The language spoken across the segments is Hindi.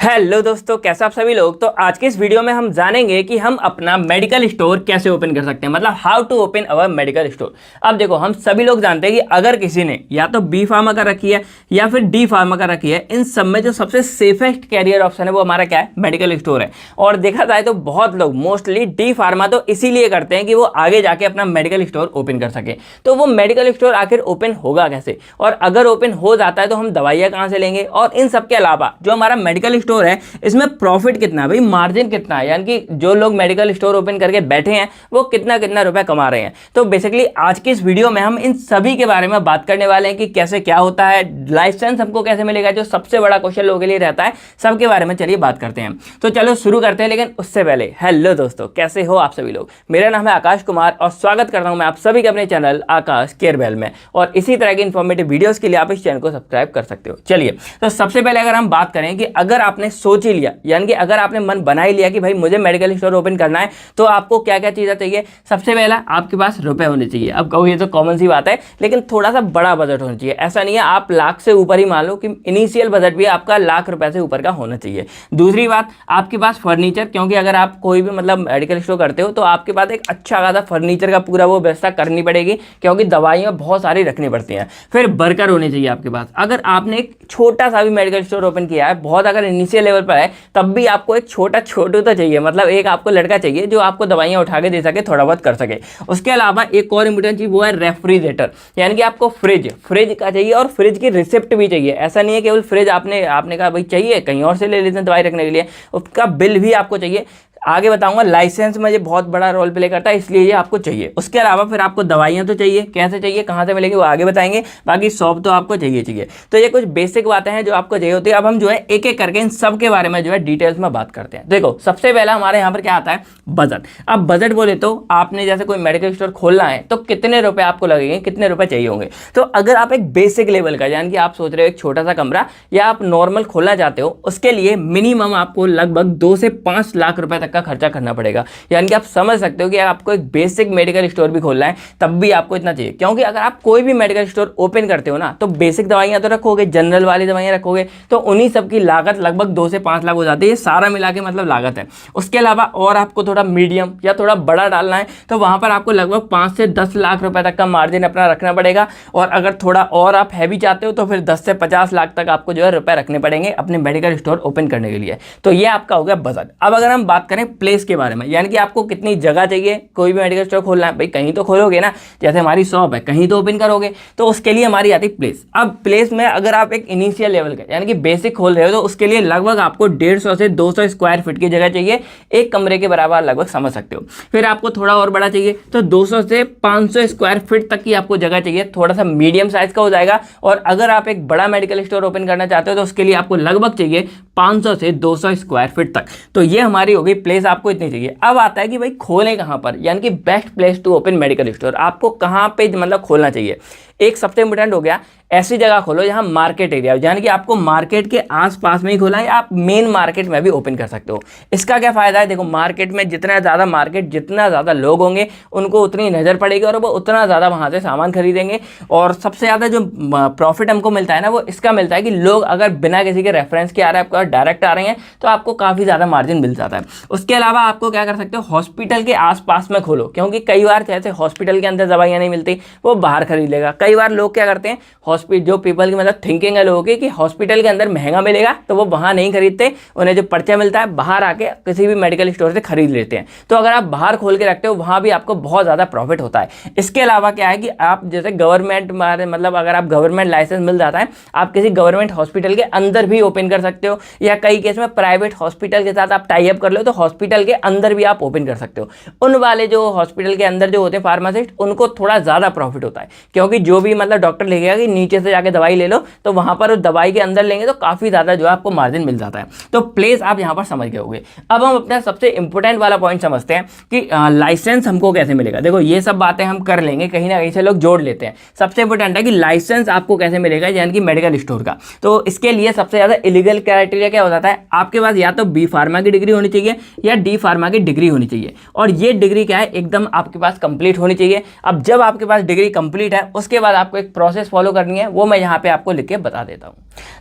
हेलो दोस्तों, कैसे आप सभी लोग। तो आज के इस वीडियो में हम जानेंगे कि हम अपना मेडिकल स्टोर कैसे ओपन कर सकते हैं, मतलब how to open our medical store. अब देखो, हम सभी लोग जानते हैं कि अगर किसी ने या तो बी फार्मा कर रखी है या फिर डी फार्मा कर रखी है, इन सब में जो सबसे सेफेस्ट कैरियर ऑप्शन है वो हमारा क्या है, मेडिकल स्टोर है। और देखा जाए तो बहुत लोग मोस्टली डी फार्मा तो इसीलिए करते हैं कि वो आगे जाके अपना मेडिकल स्टोर ओपन कर सके। तो वो मेडिकल स्टोर आखिर ओपन होगा कैसे, और अगर ओपन हो जाता है तो हम दवाइयाँ कहाँ से लेंगे, और इन सब के अलावा जो हमारा मेडिकल स्टोर है इसमें प्रॉफिट कितना है भाई, मार्जिन कितना है, यानी कि जो लोग मेडिकल स्टोर ओपन करके बैठे हैं वो कितना कितना रुपए कमा रहे हैं। तो बेसिकली आज की इस वीडियो में हम इन सभी के बारे में बात करने वाले हैं कि कैसे क्या होता है, लाइसेंस हमको कैसे मिलेगा, जो सबसे बड़ा क्वेश्चन लोगों के लिए रहता है, सबके बारे में चलिए बात करते हैं। तो चलो शुरू करते हैं, लेकिन उससे पहले हेलो दोस्तों, कैसे हो आप सभी लोग। मेरा नाम है आकाश कुमार और स्वागत करता हूं मैं आप सभी के अपने चैनल आकाश केयरबेल में। और इसी तरह की इन्फॉर्मेटिव वीडियोस के लिए आप इस चैनल को सब्सक्राइब कर सकते हो। चलिए, तो सबसे पहले अगर हम बात करें कि अगर आपने सोच ही लिया, यानी कि अगर आपने मन बना ही लिया कि भाई मुझे मेडिकल स्टोर ओपन करना है, तो आपको क्या क्या चीज़ें चाहिए। सबसे पहला, आपके पास रुपए होने चाहिए। अब कहो ये तो कॉमन सी बात है, लेकिन थोड़ा सा बड़ा बजट होना चाहिए। ऐसा नहीं है आप लाख से ऊपर ही मान लो कि इनिशियल बजट भी आपका लाख रुपए से ऊपर का होना चाहिए। दूसरी बात, आपके पास फर्नीचर, क्योंकि अगर आप कोई भी मतलब मेडिकल स्टोर करते हो तो आपके पास एक अच्छा खासा फर्नीचर का पूरा वो व्यवस्था करनी पड़ेगी, क्योंकि दवाइयाँ बहुत सारी रखनी पड़ती हैं। फिर वर्कर होने चाहिए आपके पास। अगर आपने एक छोटा सा भी मेडिकल स्टोर ओपन किया है, बहुत अगर इनिशियल लेवल पर है, तब भी आपको एक छोटू तो चाहिए, मतलब एक आपको लड़का चाहिए जो आपको दवाइयां उठा के दे सके, थोड़ा बहुत कर सके। उसके अलावा एक और इंपॉर्टेंट चीज वो है रेफ्रिजरेटर, यानी कि आपको फ्रिज का चाहिए, और फ्रिज की रिसिप्ट भी चाहिए। ऐसा नहीं है केवल फ्रिज आपने कहा भाई चाहिए, कहीं और से ले लेते हैं दवाई रखने के लिए, उसका बिल भी आपको चाहिए। आगे बताऊंगा, लाइसेंस में ये बहुत बड़ा रोल प्ले करता है, इसलिए ये आपको चाहिए। उसके अलावा फिर आपको दवाइयाँ तो चाहिए, कैसे चाहिए, कहाँ से मिलेंगी वो आगे बताएंगे। बाकी शॉप तो आपको चाहिए। तो ये कुछ बेसिक बातें हैं जो आपको चाहिए होती है। अब हम जो है एक एक करके इन सब के बारे में जो है डिटेल्स में बात करते हैं। देखो, सबसे पहला हमारे यहाँ पर क्या आता है, बजट। अब बजट बोले तो आपने जैसे कोई मेडिकल स्टोर खोलना है तो कितने रुपए आपको लगेंगे, कितने रुपए चाहिए होंगे। तो अगर आप एक बेसिक लेवल का, यानी कि आप सोच रहे हो एक छोटा सा कमरा या आप नॉर्मल खोलना चाहते हो, उसके लिए मिनिमम आपको लगभग 2 से 5 लाख रुपए तक का खर्चा करना पड़ेगा। यानी कि आप समझ सकते हो कि आपको एक बेसिक मेडिकल स्टोर भी खोलना है तब भी आपको इतना चाहिए। क्योंकि अगर आप कोई भी मेडिकल स्टोर ओपन करते हो ना, तो बेसिक दवाइयां तो रखोगे, जनरल वाली दवाइयां रखोगे, तो उन्हीं सब की लागत लगभग 2 से 5 लाख हो जाती है। ये सारा मिला के मतलब लागत है। उसके अलावा और आपको थोड़ा मीडियम या थोड़ा बड़ा डालना है तो वहां पर आपको लगभग 5 से 10 लाख रुपए तक का मार्जिन अपना रखना पड़ेगा। और अगर थोड़ा और आप हैवी चाहते हो तो फिर 10 से 50 लाख तक आपको जो है रुपए रखने पड़ेंगे अपने मेडिकल स्टोर ओपन करने के लिए। तो ये आपका हो गया बजट। अब अगर हम बात करें प्लेस के बारे में, यानी कि आपको कितनी जगह चाहिए। कोई भी मेडिकल स्टोर खोलना है भाई, कहीं तो खोलोगे ना, जैसे हमारी शॉप है कहीं तो ओपन करोगे, तो उसके लिए हमारी आती है प्लेस। अब प्लेस में अगर आप एक इनिशियल लेवल का यानी कि बेसिक खोल रहे हो तो उसके लिए लगभग आपको 150 से 200 स्क्वायर फीट की जगह चाहिए, एक कमरे के बराबर लगभग समझ सकते हो। फिर आपको थोड़ा और बड़ा चाहिए तो 200 से 500 स्क्वायर फीट तक की आपको जगह चाहिए, थोड़ा सा मीडियम साइज का हो जाएगा। और अगर आप एक बड़ा मेडिकल स्टोर ओपन करना चाहते हो तो उसके लिए आपको लगभग चाहिए 500 से 200 स्क्वायर फीट तक। तो ये हमारी होगी प्लेस, आपको इतनी चाहिए। अब आता है कि भाई खोलें कहां पर, यानी कि best place to open medical store, आपको कहां पे मतलब खोलना चाहिए। एक सबसे इंपॉर्टेंट हो गया, ऐसी जगह खोलो जहां मार्केट एरिया, यानी कि आपको मार्केट के आसपास में ही खोला है, या आप मेन मार्केट में भी ओपन कर सकते हो। इसका क्या फायदा है, देखो मार्केट में जितना ज़्यादा लोग होंगे उनको उतनी नज़र पड़ेगी और वो उतना ज़्यादा वहां से सामान खरीदेंगे। और सबसे ज़्यादा जो प्रॉफिट हमको मिलता है ना, वो इसका मिलता है कि लोग अगर बिना किसी के रेफरेंस के आ रहे हैं, आपको डायरेक्ट आ रहे हैं, तो आपको काफ़ी ज़्यादा मार्जिन मिल जाता है। उसके अलावा आपको क्या कर सकते हो, हॉस्पिटल के आसपास में खोलो, क्योंकि कई बार जैसे हॉस्पिटल के अंदर दवाइयाँ नहीं मिलती, वो बाहर खरीद लेगा। कई बार लोग क्या करते हैं, जो पीपल की मतलब थिंकिंग है लोगों की कि हॉस्पिटल के अंदर महंगा मिलेगा तो वो वहां नहीं खरीदते, उन्हें जो पर्चा मिलता है बाहर आके किसी भी मेडिकल स्टोर से खरीद लेते हैं। तो अगर आप बाहर खोल के रखते हो वहां भी आपको बहुत ज्यादा प्रॉफिट होता है। इसके अलावा क्या है कि आप जैसे गवर्नमेंट मतलब अगर आप गवर्नमेंट लाइसेंस मिल जाता है, आप किसी गवर्नमेंट हॉस्पिटल के अंदर भी ओपन कर सकते हो, या कई केस में प्राइवेट हॉस्पिटल के साथ आप टाई अप कर लो तो हॉस्पिटल के अंदर भी आप ओपन कर सकते हो। उन वाले जो हॉस्पिटल के अंदर जो होते हैं फार्मासिस्ट, उनको थोड़ा ज्यादा प्रॉफिट होता है, क्योंकि जो भी मतलब डॉक्टर लिखेगा कि नीचे से जाके दवाई ले लो, तो वहां पर दवाई के अंदर लेंगे तो काफी ज्यादा जो है आपको मार्जिन मिल जाता है। तो प्लेस आप यहां पर समझ गए होंगे। अब हम अपना सबसे इंपॉर्टेंट वाला पॉइंट समझते हैं कि लाइसेंस हमको कैसे मिलेगा। देखो ये सब बातें हम कर लेंगे, कहीं ना कहीं से लोग जोड़ लेते हैं। सबसे इंपॉर्टेंट है कि लाइसेंस आपको कैसे मिलेगा, यानी कि मेडिकल स्टोर का। तो इसके लिए सबसे ज्यादा इलीगल क्राइटेरिया क्या हो जाता है, आपके पास या तो बी फार्मा की डिग्री होनी चाहिए या डी फार्मा की डिग्री होनी चाहिए। और ये डिग्री क्या है, एकदम आपके पास कंप्लीट होनी चाहिए। अब जब आपके पास डिग्री कंप्लीट है, उसके बाद आपको एक प्रोसेस फॉलो करनी है, वो मैं यहाँ पे आपको लिख के बता देता हूँ।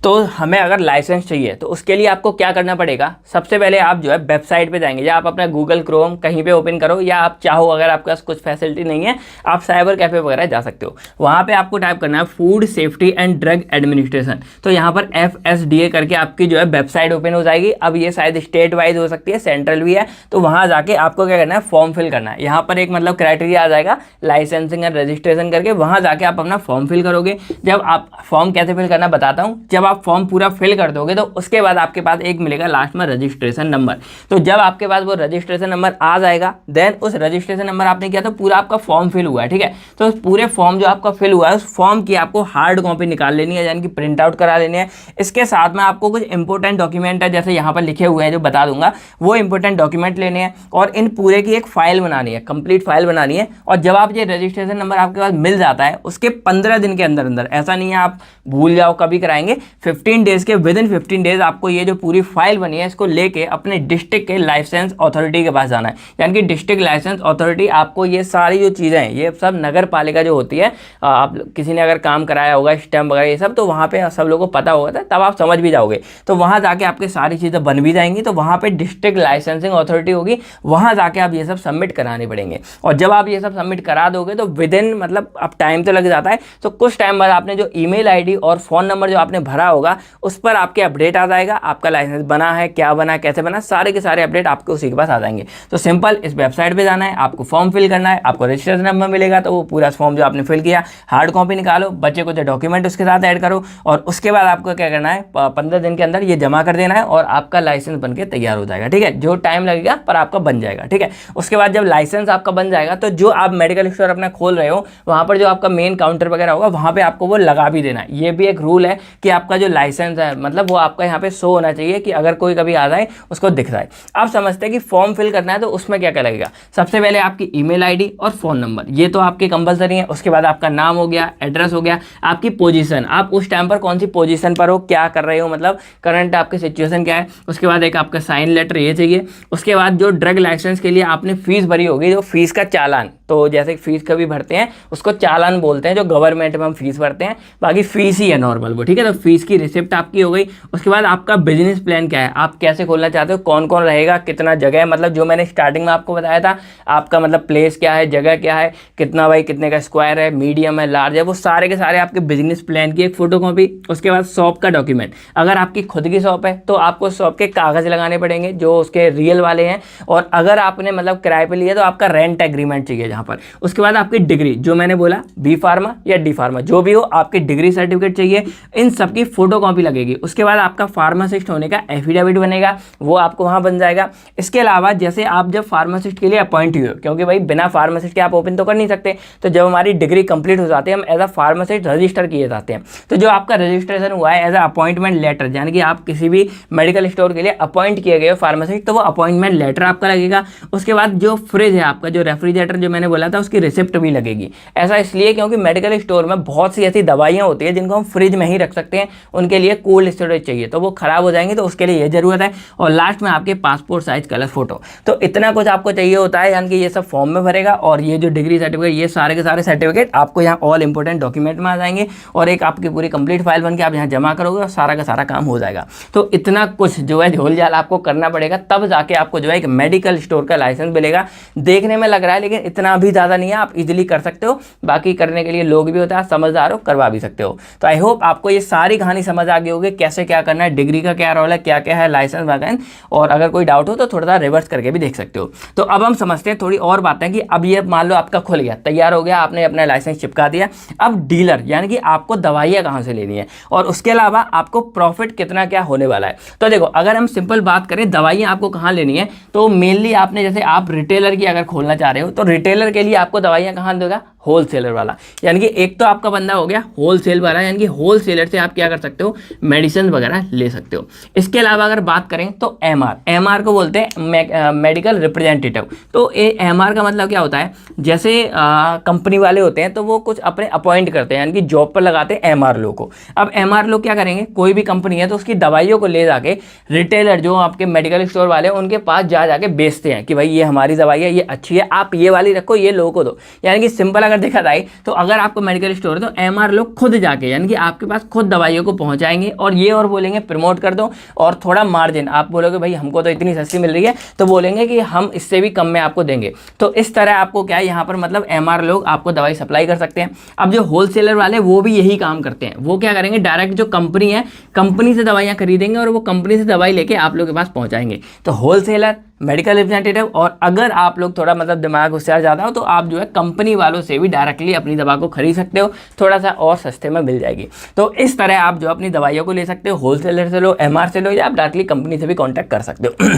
तो हमें अगर लाइसेंस चाहिए तो उसके लिए आपको क्या करना पड़ेगा, सबसे पहले आप जो है वेबसाइट पे जाएंगे, या आप अपना गूगल क्रोम कहीं पे ओपन करो, या आप चाहो अगर आपके पास कुछ फैसिलिटी नहीं है आप साइबर कैफे वगैरह जा सकते हो। वहाँ पे आपको टाइप करना है food safety and drug administration. तो यहाँ पर FSDA करके आपकी जो है वेबसाइट ओपन हो जाएगी। अब ये शायद स्टेट वाइज हो सकती है, सेंट्रल भी है, तो वहाँ जाके आपको क्या करना है, फॉर्म फिल करना है। यहाँ पर एक मतलब क्राइटेरिया आ जाएगा लाइसेंसिंग एंड रजिस्ट्रेशन करके, वहाँ जाके आप अपना फॉर्म फिल करोगे। जब आप फॉर्म कैसे फिल करना बताता हूँ, जब आप फॉर्म पूरा फिल कर दोगे तो उसके बाद आपके पास एक मिलेगा लास्ट में रजिस्ट्रेशन नंबर। तो जब आपके पास वो रजिस्ट्रेशन नंबर आ जाएगा, देन उस रजिस्ट्रेशन नंबर आपने किया तो पूरा आपका फॉर्म फिल हुआ है, ठीक है। तो उस पूरे फॉर्म जो आपका फिल हुआ है, उस फॉर्म की आपको हार्ड कॉपी निकाल लेनी है, यानी कि प्रिंट आउट करा लेनी है। इसके साथ में आपको कुछ इंपॉर्टेंट डॉक्यूमेंट है, जैसे यहाँ पर लिखे हुए हैं जो बता दूंगा, वो इंपॉर्टेंट डॉक्यूमेंट लेने हैं और इन पूरे की एक फाइल बनानी है, कंप्लीट फाइल बनानी है। और जब आप ये रजिस्ट्रेशन नंबर आपके पास मिल जाता है, उसके 15 दिन के अंदर अंदर, ऐसा नहीं है आप भूल जाओ कभी कराएंगे, 15 डेज के विद इन 15 डेज आपको ये जो पूरी फाइल बनी है इसको लेके अपने डिस्ट्रिक्ट के लाइसेंस अथॉरिटी के पास जाना है। यानी कि डिस्ट्रिक्ट लाइसेंस अथॉरिटी आपको ये सारी जो चीज़ें हैं, ये सब नगर पालिका जो होती है, आप किसी ने अगर काम कराया होगा स्टैम्प वगैरह ये सब, तो वहाँ पे सब लोगों को पता होगा था, तब आप समझ भी जाओगे। तो वहाँ जाके आपकी सारी चीज़ें बन भी जाएंगी, तो वहाँ पे डिस्ट्रिक्ट लाइसेंसिंग अथॉरिटी होगी, वहाँ जाके आप ये सब सबमिट कराने पड़ेंगे। और जब आप ये सब सबमिट करा दोगे तो विद इन मतलब अब टाइम तो लग जाता है, तो कुछ टाइम बाद आपने जो ईमेल आईडी और फ़ोन नंबर जो आपने भरा होगा उस पर आपके अपडेट आ जाएगा, आपका लाइसेंस बना है, क्या बना, कैसे बना, सारे के सारे अपडेट आपको उसी के पास आ जाएंगे। तो सिंपल इस वेबसाइट पे जाना है, आपको फॉर्म फिल करना है, आपको रजिस्ट्रेशन नंबर मिलेगा, तो वो पूरा फॉर्म जो आपने फिल किया हार्ड कॉपी निकालो, बच्चे को जो डॉक्यूमेंट उसके साथ ऐड करो, और उसके बाद आपको क्या करना है, 15 दिन के अंदर ये जमा कर देना है और आपका लाइसेंस बन के तैयार हो जाएगा, ठीक है। जो टाइम लगेगा पर आपका बन जाएगा, ठीक है। उसके बाद जब लाइसेंस आपका बन जाएगा तो जो आप मेडिकल स्टोर अपना खोल रहे हो वहाँ पर जो आपका मेन काउंटर वगैरह होगा वहाँ पर आपको वो लगा भी देना है। ये भी एक रूल है कि आपका जो लाइसेंस है मतलब वो आपका यहाँ पे शो होना चाहिए कि अगर कोई कभी आ जाए उसको दिख जाए। आप समझते हैं कि फॉर्म फिल करना है तो उसमें क्या क्या लगेगा, सबसे पहले आपकी ईमेल आईडी और फ़ोन नंबर, ये तो आपके कंपलसरी है। उसके बाद आपका नाम हो गया, एड्रेस हो गया, आपकी पोजीशन, आप उस टाइम पर कौन सी पोजीशन पर हो, क्या कर रहे हो, मतलब करंट आपकी सिचुएशन क्या है। उसके बाद एक आपका साइन लेटर ये चाहिए। उसके बाद जो ड्रग लाइसेंस के लिए आपने फीस भरी होगी, जो फीस का चालान, तो जैसे फीस कभी भरते हैं उसको चालान बोलते हैं, जो गवर्नमेंट में हम फीस भरते हैं, बाकी फीस ही है नॉर्मल वो, ठीक है। तो फीस की रिसिप्ट आपकी हो गई। उसके बाद आपका बिजनेस प्लान क्या है, आप कैसे खोलना चाहते हो, कौन कौन रहेगा, कितना जगह है, मतलब जो मैंने स्टार्टिंग में आपको बताया था, आपका मतलब प्लेस क्या है, जगह क्या है, कितना बाई कितने का स्क्वायर है, मीडियम है, लार्ज है, वो सारे के सारे आपके बिजनेस प्लान की एक फोटोकॉपी। उसके बाद शॉप का डॉक्यूमेंट, अगर आपकी खुद की शॉप है तो आपको शॉप के कागज़ लगाने पड़ेंगे जो उसके रियल वाले हैं, और अगर आपने मतलब किराए पे लिया तो आपका रेंट एग्रीमेंट चाहिए जहाँ पर। उसके बाद आपकी डिग्री, जो मैंने बोला बी फार्मा या डी फार्मा जो भी हो, आपकी डिग्री सर्टिफिकेट चाहिए, इन सब की फोटोकॉपी लगेगी। उसके बाद आपका फार्मासिस्ट होने का एफिडेविट बनेगा, वो आपको वहाँ बन जाएगा। इसके अलावा जैसे आप जब फार्मासिस्ट के लिए अपॉइंट हुए, क्योंकि भाई बिना फार्मासिस्ट के आप ओपन तो कर नहीं सकते, तो जब हमारी डिग्री कंप्लीट हो जाती है हम एज अ फार्मासिस्ट रजिस्टर किए जाते हैं। तो जो आपका रजिस्ट्रेशन हुआ है एज अ अपॉइंटमेंट लेटर, यानी कि आप किसी भी मेडिकल स्टोर के लिए अपॉइंट किए गए हो फार्मासिस्ट, तो वो अपॉइंटमेंट लेटर आपका लगेगा। उसके बाद जो फ्रिज है आपका, जो रेफ्रिजरेटर जो मैंने बोला था, उसकी रिसिप्ट भी लगेगी। ऐसा इसलिए क्योंकि मेडिकल स्टोर में बहुत सी ऐसी दवाइयाँ होती है जिनको हम फ्रिज में ही रख सकते हैं, उनके लिए कोल्ड स्टोरेज चाहिए, तो वो खराब हो जाएंगे, तो उसके लिए ये जरूरत है। और लास्ट में आपके पासपोर्ट साइज कलर फोटो, तो इतना कुछ आपको चाहिए होता है, यानी कि ये सब फॉर्म में भरेगा। और ये जो डिग्री सर्टिफिकेट, ये सारे के सारे सर्टिफिकेट आपको यहाँ ऑल इंपॉर्टेंट डॉक्यूमेंट में आ जाएंगे, और एक आपकी पूरी कंप्लीट फाइल बन के आप यहाँ जमा करोगे और सारा का सारा काम हो जाएगा। तो इतना कुछ जो है झोल झाल आपको करना पड़ेगा, तब जाके आपको जो है एक मेडिकल स्टोर का लाइसेंस मिलेगा। देखने में लग रहा है लेकिन इतना भी ज़्यादा नहीं है, आप इजीली कर सकते हो। बाकी करने के लिए लोग भी होता है, समझदार हो, करवा भी सकते हो। तो आई होप आपको ये सारी कहानी समझ आ गई होगी, कैसे क्या करना है, डिग्री का क्या रोल है, क्या क्या है लाइसेंस वगैरह। और अगर कोई डाउट हो तो थोड़ा सा रिवर्स करके भी देख सकते हो। तो अब हम समझते हैं थोड़ी और बातें कि अब ये मान लो आपका खुल गया, तैयार हो गया, आपने अपना लाइसेंस चिपका दिया। अब डीलर यानी कि आपको दवाइयाँ कहाँ से लेनी है, और उसके अलावा आपको प्रॉफिट कितना क्या होने वाला है। तो देखो, अगर हम सिंपल बात करें दवाइयाँ आपको कहाँ लेनी है, तो मेनली आपने जैसे आप रिटेलर की अगर खोलना चाह रहे हो, तो रिटेलर के लिए आपको दवाइयाँ कहाँ देगा, होलसेलर वाला। यानी कि एक तो आपका बंदा हो गया होलसेल वाला, यानी कि होलसेलर से आप क्या कर सकते हो, मेडिसिन वगैरह ले सकते हो। इसके अलावा अगर बात करें तो एमआर को बोलते हैं मेडिकल रिप्रेजेंटेटिव। तो ये एमआर का मतलब क्या होता है, जैसे कंपनी वाले होते हैं तो वो कुछ अपने अपॉइंट करते हैं, यानी कि जॉब पर लगाते हैं एमआर लोग को। अब एमआर लोग क्या करेंगे, कोई भी कंपनी है तो उसकी दवाइयों को ले जाके रिटेलर जो आपके मेडिकल स्टोर वाले हैं उनके पास जाके बेचते हैं कि भाई ये हमारी दवाई है, ये अच्छी है, आप ये वाली रखो, ये लोगों को दो। यानी कि सिंपल अगर देखा जाए तो अगर आपको मेडिकल स्टोर है तो एमआर लोग खुद जाके यानी कि आपके पास खुद दवाइयों को पहुंचाएंगे और ये और बोलेंगे प्रमोट कर दो और थोड़ा मार्जिन, आप बोलोगे भाई हमको तो इतनी सस्ती मिल रही है तो बोलेंगे कि हम इससे भी कम में आपको देंगे। तो इस तरह आपको क्या है यहाँ पर मतलब एमआर लोग आपको दवाई सप्लाई कर सकते हैं। अब जो होलसेलर वाले वो भी यही काम करते हैं, वो क्या करेंगे डायरेक्ट जो कंपनी है कंपनी से दवाइयाँ खरीदेंगे और वो कंपनी से दवाई लेके आप लोगों के पास पहुंचाएंगे। तो होलसेलर, मेडिकल रिप्रेजेंटेटिव और अगर आप लोग थोड़ा मतलब दिमाग होशियार ज़्यादा हो तो आप जो है कंपनी वालों से भी डायरेक्टली अपनी दवा को खरीद सकते हो, थोड़ा सा और सस्ते में मिल जाएगी। तो इस तरह आप जो अपनी दवाइयों को ले सकते हो, होलसेलर से लो, एमआर से लो, या आप डायरेक्टली कंपनी से भी कॉन्टैक्ट कर सकते हो।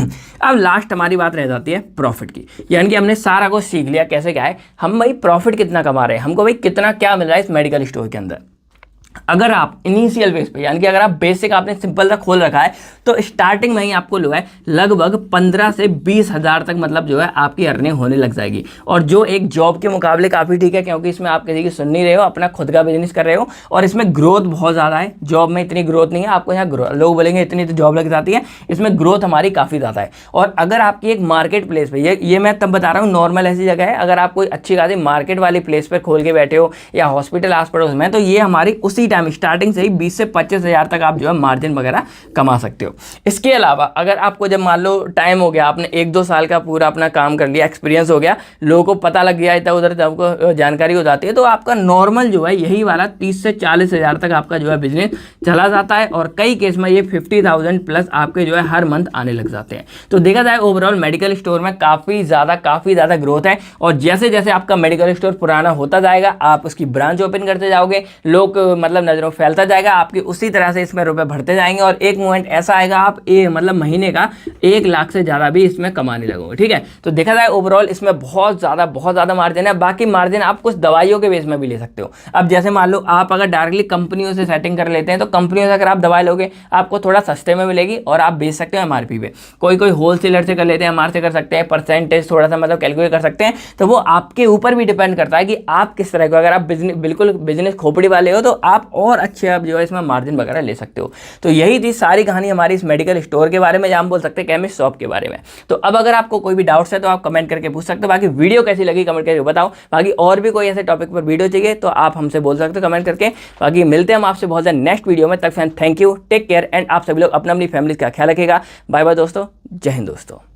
अब लास्ट हमारी बात रह जाती है प्रॉफिट की, यानी कि हमने सारा कुछ सीख लिया कैसे क्या है, हम भाई प्रॉफिट कितना कमा रहे हैं, हमको भाई कितना क्या मिल रहा है इस मेडिकल स्टोर के अंदर। अगर आप इनिशियल बेस पे यानी कि अगर आप बेसिक आपने सिंपल सा खोल रखा है तो स्टार्टिंग में ही आपको जो है लगभग 15 से 20 हज़ार तक मतलब जो है आपकी अर्निंग होने लग जाएगी, और जो एक जॉब के मुकाबले काफ़ी ठीक है, क्योंकि इसमें आप किसी की सुन नहीं रहे हो, अपना खुद का बिजनेस कर रहे हो और इसमें ग्रोथ बहुत ज़्यादा है। जॉब में इतनी ग्रोथ नहीं है, आपको यहाँ लोग बोलेंगे इतनी तो जॉब लग जाती है, इसमें ग्रोथ हमारी काफ़ी ज़्यादा है। और अगर आपकी एक मार्केट प्लेस पर, ये मैं तब बता रहा हूँ नॉर्मल ऐसी जगह है, अगर आप कोई अच्छी खासी मार्केट वाली प्लेस पर खोल के बैठे हो या हॉस्पिटल आस पड़ोस में, तो ये हमारी उसी टाइम स्टार्टिंग से ही 20 से 25 हज़ार तक आप जो है मार्जिन वगैरह कमा सकते हो। इसके अलावा अगर आपको जब मान लो टाइम हो गया, आपने 1-2 साल का पूरा अपना काम कर लिया, एक्सपीरियंस हो गया, लोगों को पता लग गया इधर उधर आपको जानकारी हो जाती है, तो आपका नॉर्मल जो है यही वाला 30 से 40 हज़ार तक आपका जो है बिजनेस चला जाता है, और कई केस में ये 50,000 प्लस आपके जो है हर मंथ आने लग जाते हैं। तो देखा जाए ओवरऑल मेडिकल स्टोर में काफ़ी ज़्यादा ग्रोथ है, और जैसे जैसे आपका मेडिकल स्टोर पुराना होता जाएगा आप उसकी ब्रांच ओपन करते जाओगे, लोग मतलब नज़रों फैलता जाएगा, आपकी उसी तरह से इसमें रुपए भरते जाएंगे, और एक मोमेंट ऐसा आएगा आप मतलब महीने का 1 लाख से ज़्यादा भी इसमें कमाने लगोगे। ठीक है, तो देखा जाए ओवरऑल इसमें बहुत ज़्यादा मार्जिन है। बाकी मार्जिन आप कुछ दवाइयों के बेस में भी ले सकते हो। अब जैसे मान लो आप अगर डायरेक्टली कंपनियों से सेटिंग कर लेते हैं, तो कंपनियों से अगर आप दवाई लोगे आपको थोड़ा सस्ते में मिलेगी और आप बेच सकते हो एमआरपी पे। कोई होलसेलर से कर लेते हैं, एमआर से कर सकते हैं, परसेंटेज थोड़ा सा मतलब कैलकुलेट कर सकते हैं। तो वो आपके ऊपर भी डिपेंड करता है कि आप किस तरह को, अगर आप बिल्कुल बिजनेस खोपड़ी वाले हो तो आप और अच्छे आप जो है इसमें मार्जिन वगैरह ले सकते हो। तो यही थी सारी कहानी हमारी इस मेडिकल स्टोर के बारे में, या हम बोल सकते हैं केमिस्ट शॉप के बारे में। तो अब अगर आपको कोई भी डाउट्स है तो आप कमेंट करके पूछ सकते हो। बाकी वीडियो कैसी लगी कमेंट करके बताओ। बाकी और भी कोई ऐसे टॉपिक पर वीडियो चाहिए तो आप हमसे बोल सकते हो कमेंट करके। बाकी मिलते हैं हम आपसे बहुत ज़्यादा नेक्स्ट वीडियो में। तक thank you, take care, and आप सभी लोग अपनी फैमिली का ख्याल रखिएगा। बाय बाय दोस्तों, जय हिंद दोस्तों।